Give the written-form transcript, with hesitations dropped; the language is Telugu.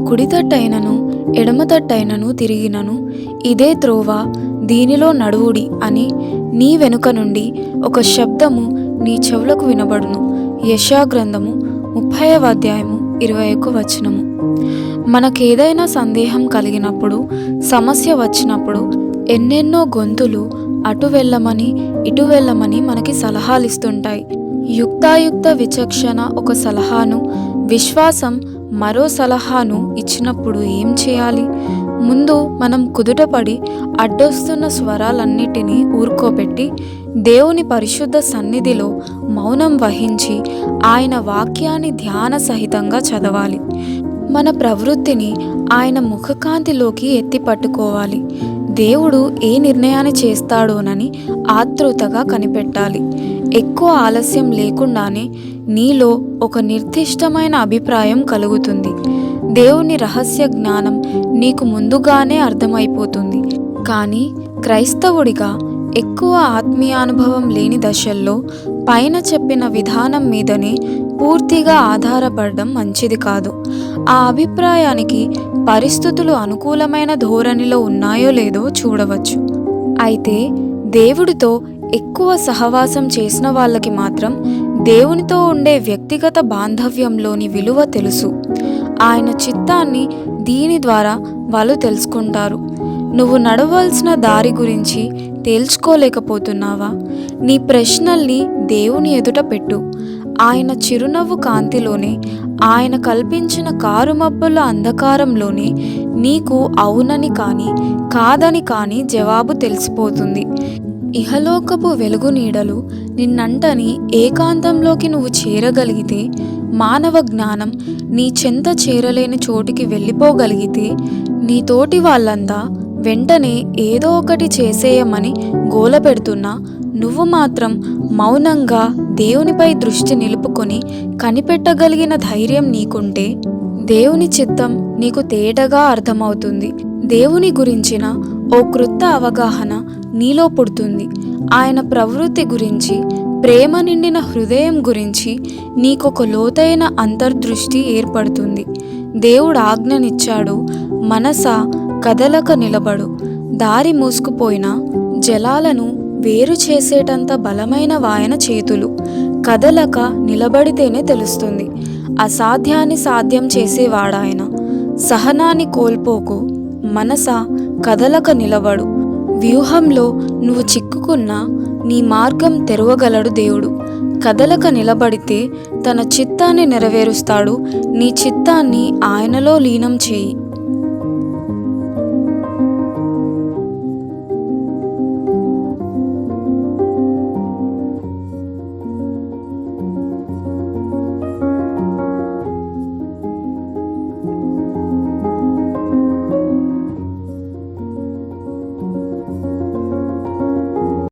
కుడితట్టైనను ఎడమతట్టైనను తిరిగినను ఇదే త్రోవ, దీనిలో నడువుడి అని నీ వెనుక నుండి ఒక శబ్దము నీ చెవులకు వినబడును. యెషయా గ్రంథము 30వ అధ్యాయము 21వ వచనము. మనకేదైనా సందేహం కలిగినప్పుడు, సమస్య వచ్చినప్పుడు ఎన్నెన్నో గొంతులు అటు వెళ్ళమని ఇటు వెళ్ళమని మనకి సలహాలు ఇస్తుంటాయి. యుక్తాయుక్త విచక్షణ ఒక సలహాను, విశ్వాసం మరో సలహాను ఇచ్చినప్పుడు ఏం చేయాలి? ముందు మనం కుదుటపడి అడ్డొస్తున్న స్వరాలన్నిటినీ ఊరుకోబెట్టి దేవుని పరిశుద్ధ సన్నిధిలో మౌనం వహించి ఆయన వాక్యాన్ని ధ్యాన సహితంగా చదవాలి. మన ప్రవృత్తిని ఆయన ముఖకాంతిలోకి ఎత్తి పట్టుకోవాలి. దేవుడు ఏ నిర్ణయాన్ని చేస్తాడోనని ఆతృతగా కనిపెట్టాలి. ఎక్కువ ఆలస్యం లేకుండానే నీలో ఒక నిర్దిష్టమైన అభిప్రాయం కలుగుతుంది. దేవుని రహస్య జ్ఞానం నీకు ముందుగానే అర్థమైపోతుంది. కానీ క్రైస్తవుడిగా ఎక్కువ ఆత్మీయానుభవం లేని దశల్లో పైన చెప్పిన విధానం మీదనే పూర్తిగా ఆధారపడడం మంచిది కాదు. ఆ అభిప్రాయానికి పరిస్థితులు అనుకూలమైన ధోరణిలో ఉన్నాయో లేదో చూడవచ్చు. అయితే దేవుడితో ఎక్కువ సహవాసం చేసిన వాళ్ళకి మాత్రం దేవునితో ఉండే వ్యక్తిగత బాంధవ్యంలోని విలువ తెలుసు. ఆయన చిత్తాన్ని దీని ద్వారా వాళ్ళు తెలుసుకుంటారు. నువ్వు నడవలసిన దారి గురించి తేల్చుకోలేకపోతున్నావా? నీ ప్రశ్నల్ని దేవుని ఎదుట పెట్టు. ఆయన చిరునవ్వు కాంతిలోనే, ఆయన కల్పించిన కారుమబ్బుల అంధకారంలోనే నీకు అవునని కానీ కాదని కానీ జవాబు తెలిసిపోతుంది. ఇహలోకపు వెలుగు నీడలు నిన్నంటని ఏకాంతంలోకి నువ్వు చేరగలిగితే, మానవ జ్ఞానం నీ చెంత చేరలేని చోటికి వెళ్ళిపోగలిగితే, నీ తోటి వాళ్ళంతా వెంటనే ఏదో ఒకటి చేసేయమని గోల పెడుతున్నా నువ్వు మాత్రం మౌనంగా దేవునిపై దృష్టి నిలుపుకొని కనిపెట్టగలిగిన ధైర్యం నీకుంటే దేవుని చిత్తం నీకు తేటగా అర్థమవుతుంది. దేవుని గురించిన ఓ క్రొత్త అవగాహన నీలో పుడుతుంది. ఆయన ప్రవృత్తి గురించి, ప్రేమ నిండిన హృదయం గురించి నీకొక లోతైన అంతర్దృష్టి ఏర్పడుతుంది. దేవుడు ఆజ్ఞనిచ్చాడు, మనసా కదలక నిలబడు. దారి మూసుకుపోయిన జలాలను వేరు చేసేటంత బలమైన వాయన చేతులు. కదలక నిలబడితేనే తెలుస్తుంది. అసాధ్యాన్ని సాధ్యం చేసేవాడాయన. సహనాన్ని కోల్పోకు, మనసా కదలక నిలబడు. వ్యూహంలో నువ్వు చిక్కుకున్నా నీ మార్గం తెరవగలడు దేవుడు. కదలక నిలబడితే తన చిత్తాన్ని నెరవేరుస్తాడు. నీ చిత్తాన్ని ఆయనలో లీనం చేయి.